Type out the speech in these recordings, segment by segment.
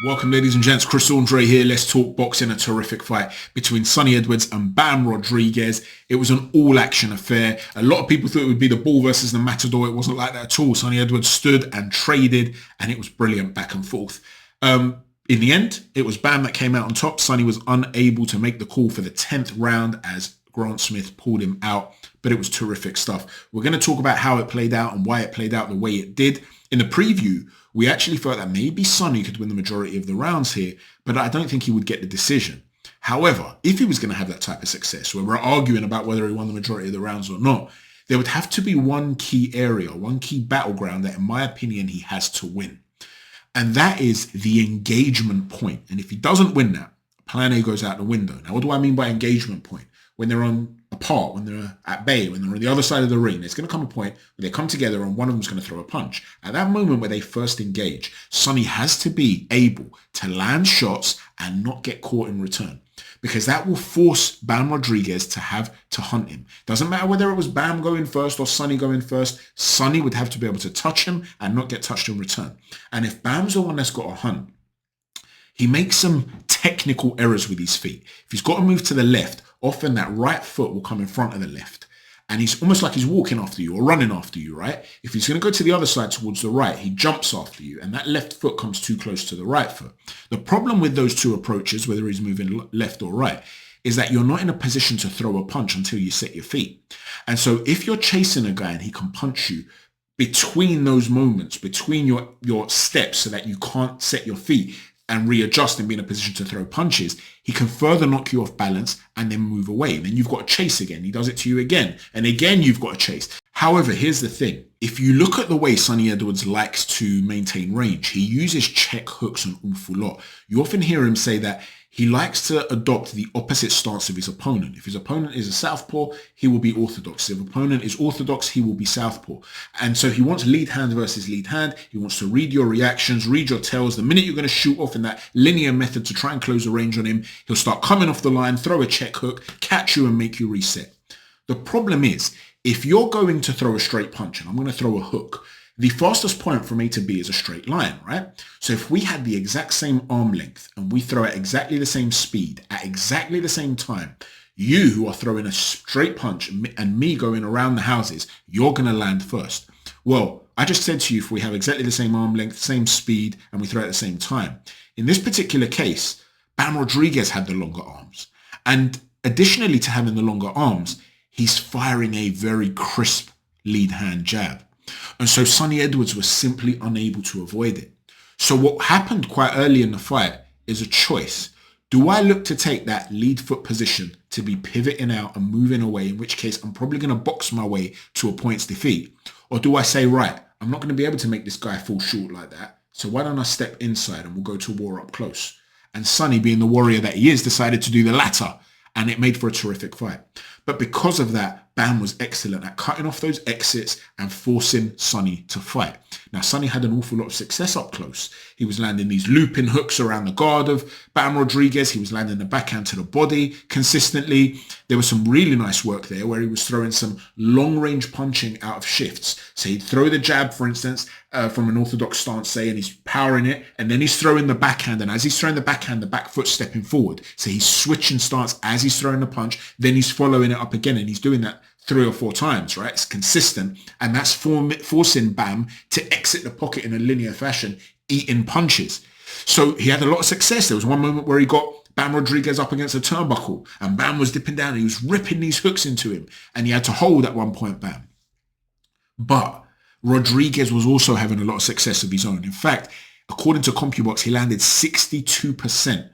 Welcome, ladies and gents. Chris Andre here. Let's talk boxing. A terrific fight between Sonny Edwards and Bam Rodriguez. It was an all-action affair. A lot of people thought it would be the Bull versus the Matador. It wasn't like that at all. Sonny Edwards stood and traded, and it was brilliant back and forth. In the end, it was Bam that came out on top. Sonny was unable to make the call for the 10th round as Grant Smith pulled him out, but it was terrific stuff. We're going to talk about how it played out and why it played out the way it did. In the preview, we actually felt that maybe Sonny could win the majority of the rounds here, but I don't think he would get the decision. However, if he was going to have that type of success, where we're arguing about whether he won the majority of the rounds or not, there would have to be one key area, one key battleground that, in my opinion, he has to win. And that is the engagement point. And if he doesn't win that, plan A goes out the window. Now, what do I mean by engagement point? When they're apart, when they're at bay, when they're on the other side of the ring, there's going to come a point where they come together and one of them's going to throw a punch. At that moment where they first engage, Sonny has to be able to land shots and not get caught in return, because that will force Bam Rodriguez to have to hunt him. Doesn't matter whether it was Bam going first or Sonny going first, Sonny would have to be able to touch him and not get touched in return. And if Bam's the one that's got to hunt, he makes some technical errors with his feet. If he's got to move to the left, often that right foot will come in front of the left. And he's almost like he's walking after you or running after you, right? If he's going to go to the other side towards the right, he jumps after you and that left foot comes too close to the right foot. The problem with those two approaches, whether he's moving left or right, is that you're not in a position to throw a punch until you set your feet. And so if you're chasing a guy and he can punch you between those moments, between your steps so that you can't set your feet and readjust and be in a position to throw punches, he can further knock you off balance and then move away. Then you've got to chase again. He does it to you again. And again, you've got to chase. However, here's the thing. If you look at the way Sonny Edwards likes to maintain range, he uses check hooks an awful lot. You often hear him say that he likes to adopt the opposite stance of his opponent. If his opponent is a southpaw, he will be orthodox. If opponent is orthodox, he will be southpaw. And so he wants lead hand versus lead hand. He wants to read your reactions, read your tells. The minute you're going to shoot off in that linear method to try and close the range on him, he'll start coming off the line, throw a check hook, catch you and make you reset. The problem is, if you're going to throw a straight punch and I'm going to throw a hook, the fastest point from A to B is a straight line, right? So if we had the exact same arm length and we throw at exactly the same speed at exactly the same time, you who are throwing a straight punch and me going around the houses, you're going to land first. Well, I just said to you, if we have exactly the same arm length, same speed, and we throw at the same time. In this particular case, Bam Rodriguez had the longer arms. And additionally to having the longer arms, he's firing a very crisp lead hand jab. And so Sonny Edwards was simply unable to avoid it. So what happened quite early in the fight is a choice. Do I look to take that lead foot position to be pivoting out and moving away, in which case I'm probably going to box my way to a points defeat? Or do I say, right, I'm not going to be able to make this guy fall short like that, so why don't I step inside and we'll go to war up close? And Sonny, being the warrior that he is, decided to do the latter, and it made for a terrific fight. But because of that, Bam was excellent at cutting off those exits and forcing Sonny to fight. Now, Sonny had an awful lot of success up close. He was landing these looping hooks around the guard of Bam Rodriguez. He was landing the backhand to the body consistently. There was some really nice work there where he was throwing some long-range punching out of shifts. So he'd throw the jab, for instance, from an orthodox stance, say, and he's powering it, and then he's throwing the backhand, and as he's throwing the backhand, the back foot's stepping forward. So he's switching stance as he's throwing the punch, then he's following it up again, and he's doing that 3 or 4 times, right? It's consistent, and that's forcing Bam to exit the pocket in a linear fashion, eating punches. So he had a lot of success. There was one moment where he got Bam Rodriguez up against a turnbuckle, and Bam was dipping down, and he was ripping these hooks into him, and he had to hold at one point, Bam. But Rodriguez was also having a lot of success of his own. In fact, according to CompuBox, he landed 62%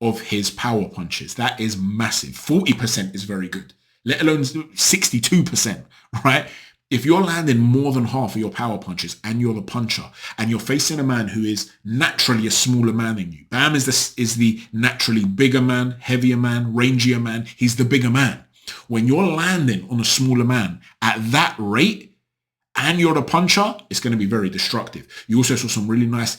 of his power punches. That is massive. 40% is very good, let alone 62%, right? If you're landing more than half of your power punches and you're the puncher and you're facing a man who is naturally a smaller man than you, Bam is the naturally bigger man, heavier man, rangier man. He's the bigger man. When you're landing on a smaller man at that rate and you're the puncher, it's going to be very destructive. You also saw some really nice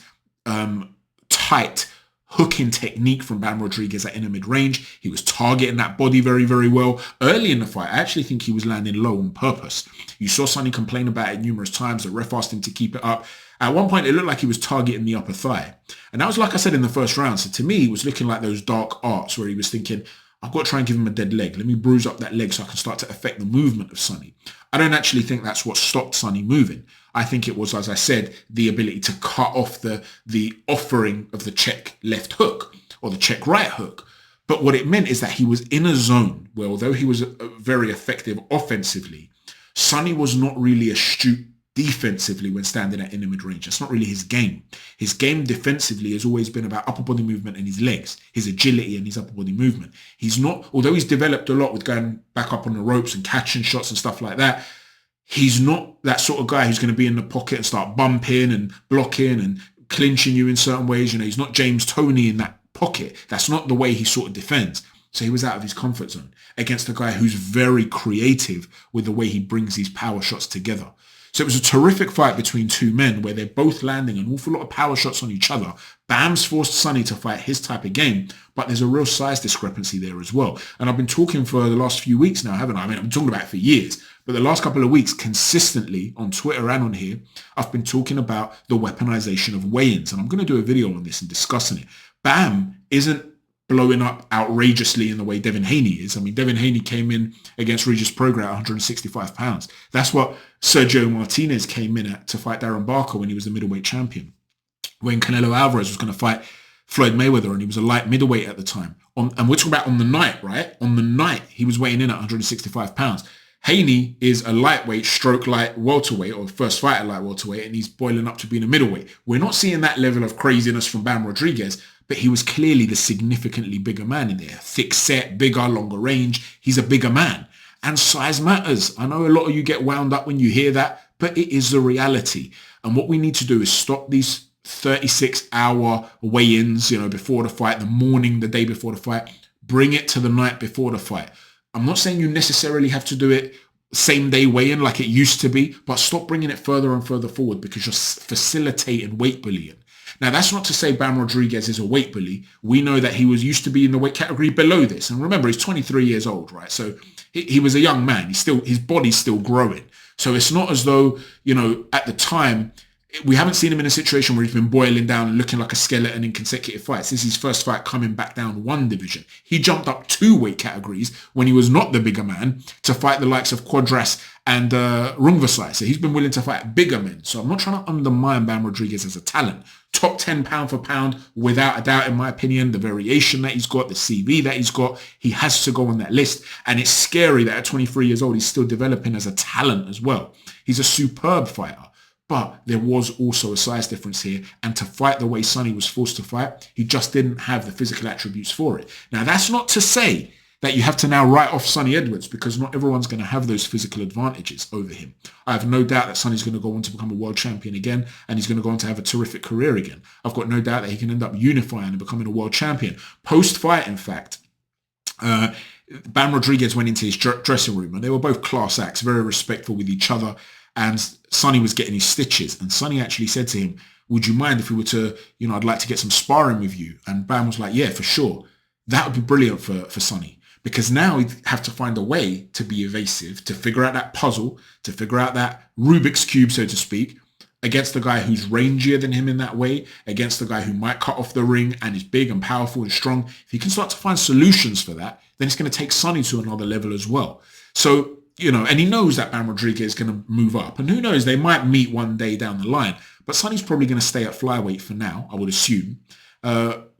tight hooking technique from Bam Rodriguez at inner mid-range. He was targeting that body very, very well. Early in the fight, I actually think he was landing low on purpose. You saw Sonny complain about it numerous times. The ref asked him to keep it up. At one point, it looked like he was targeting the upper thigh. And that was like I said in the first round. So to me, it was looking like those dark arts where he was thinking, I've got to try and give him a dead leg. Let me bruise up that leg so I can start to affect the movement of Sonny. I don't actually think that's what stopped Sonny moving. I think it was, as I said, the ability to cut off the offering of the check left hook or the check right hook. But what it meant is that he was in a zone where, although he was very effective offensively, Sonny was not really astute defensively when standing at inner mid-range. That's not really his game. His game defensively has always been about upper body movement and his legs, his agility and his upper body movement. He's not, although he's developed a lot with going back up on the ropes and catching shots and stuff like that, he's not that sort of guy who's going to be in the pocket and start bumping and blocking and clinching you in certain ways. You know, he's not James Toney in that pocket. That's not the way he sort of defends. So he was out of his comfort zone against a guy who's very creative with the way he brings these power shots together. So it was a terrific fight between two men where they're both landing an awful lot of power shots on each other. Bam's forced Sonny to fight his type of game, but there's a real size discrepancy there as well. And I've been talking for the last few weeks now, haven't I? I mean, I've been talking about it for years, but the last couple of weeks consistently on Twitter and on here, I've been talking about the weaponization of weigh-ins. And I'm going to do a video on this and discussing it. Bam isn't blowing up outrageously in the way Devin Haney is. I mean, Devin Haney came in against Regis Prograis at 165 pounds. That's what Sergio Martinez came in at to fight Darren Barker when he was the middleweight champion. When Canelo Alvarez was going to fight Floyd Mayweather and he was a light middleweight at the time. And we're talking about on the night, right? On the night, he was weighing in at 165 pounds. Haney is a lightweight stroke light welterweight or first fight at light welterweight, and he's boiling up to being a middleweight. We're not seeing that level of craziness from Bam Rodriguez, but he was clearly the significantly bigger man in there. Thick set, bigger, longer range. He's a bigger man. And size matters. I know a lot of you get wound up when you hear that, but it is the reality. And what we need to do is stop these 36-hour weigh-ins, before the fight, the morning, the day before the fight. Bring it to the night before the fight. I'm not saying you necessarily have to do it same day weigh-in like it used to be, but stop bringing it further and further forward because you're facilitating weight bullying. Now, that's not to say Bam Rodriguez is a weight bully. We know that he was used to be in the weight category below this. And remember, he's 23 years old, right? So he was a young man. His body's still growing. So it's not as though, at the time, we haven't seen him in a situation where he's been boiling down and looking like a skeleton in consecutive fights. This is his first fight coming back down one division. He jumped up 2 weight categories when he was not the bigger man to fight the likes of Quadras and Rungvisai. So he's been willing to fight bigger men. So I'm not trying to undermine Bam Rodriguez as a talent. Top 10 pound for pound, without a doubt, in my opinion. The variation that he's got, the CV that he's got, he has to go on that list. And it's scary that at 23 years old, he's still developing as a talent as well. He's a superb fighter. But there was also a size difference here. And to fight the way Sonny was forced to fight, he just didn't have the physical attributes for it. Now, that's not to say that you have to now write off Sonny Edwards because not everyone's going to have those physical advantages over him. I have no doubt that Sonny's going to go on to become a world champion again, and he's going to go on to have a terrific career again. I've got no doubt that he can end up unifying and becoming a world champion. Post-fight, in fact, Bam Rodriguez went into his dressing room, and they were both class acts, very respectful with each other. And Sonny was getting his stitches. And Sonny actually said to him, would you mind if we were to, I'd like to get some sparring with you. And Bam was like, yeah, for sure. That would be brilliant for Sonny. Because now he'd have to find a way to be evasive, to figure out that puzzle, to figure out that Rubik's Cube, so to speak, against the guy who's rangier than him in that way, against the guy who might cut off the ring and is big and powerful and strong. If he can start to find solutions for that, then it's going to take Sonny to another level as well. So, and he knows that Bam Rodriguez is going to move up. And who knows, they might meet one day down the line. But Sonny's probably going to stay at flyweight for now, I would assume.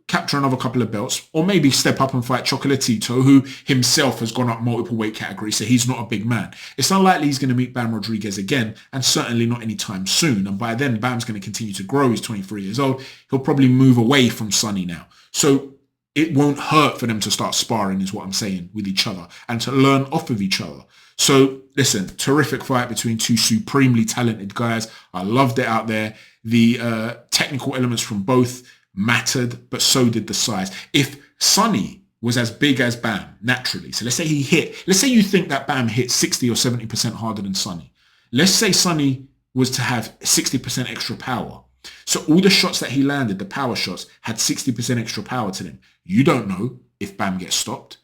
Capture another couple of belts, or maybe step up and fight Chocolatito, who himself has gone up multiple weight categories, so he's not a big man. It's unlikely he's going to meet Bam Rodriguez again, and certainly not anytime soon. And by then, Bam's going to continue to grow. He's 23 years old. He'll probably move away from Sonny now. So it won't hurt for them to start sparring, is what I'm saying, with each other, and to learn off of each other. So listen, terrific fight between two supremely talented guys. I loved it out there. The technical elements from both mattered, but so did the size. If Sonny was as big as Bam naturally, so let's say you think that Bam hit 60 or 70% harder than Sonny. Let's say Sonny was to have 60% extra power. So all the shots that he landed, the power shots, had 60% extra power to them. You don't know if Bam gets stopped.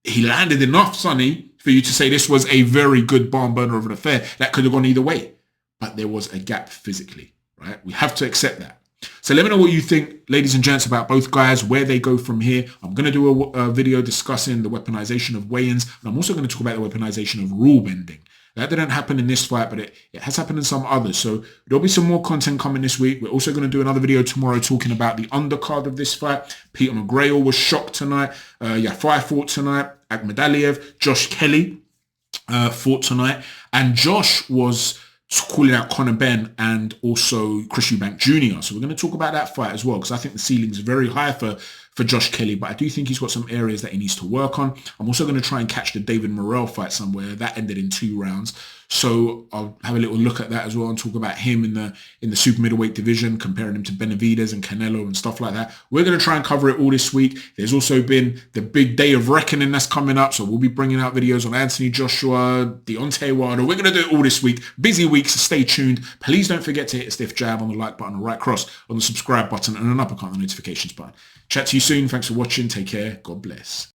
He landed enough, Sonny, for you to say this was a very good barn burner of an affair that could have gone either way. But there was a gap physically. right? We have to accept that. So let me know what you think, ladies and gents, about both guys, where they go from here. I'm going to do a video discussing the weaponization of weigh-ins, and I'm also going to talk about the weaponization of rule bending. That didn't happen in this fight, but it has happened in some others. So there'll be some more content coming this week. We're also going to do another video tomorrow talking about the undercard of this fight. Peter McGrail was shocked tonight. Yafai fought tonight. Akhmadaliev, Josh Kelly fought tonight. And Josh was calling out Conor Benn and also Chris Eubank Jr. So we're going to talk about that fight as well, because I think the ceiling is very high for Josh Kelly, but I do think he's got some areas that he needs to work on. I'm also going to try and catch the David Morrell fight somewhere. That ended in 2 rounds. So I'll have a little look at that as well and talk about him in the super middleweight division, comparing him to Benavidez and Canelo and stuff like that. We're going to try and cover it all this week. There's also been the big day of reckoning that's coming up. So we'll be bringing out videos on Anthony Joshua, Deontay Wilder. We're going to do it all this week. Busy week, so stay tuned. Please don't forget to hit a stiff jab on the like button, a right cross on the subscribe button, and an uppercut on the notifications button. Chat to you soon. Thanks for watching. Take care. God bless.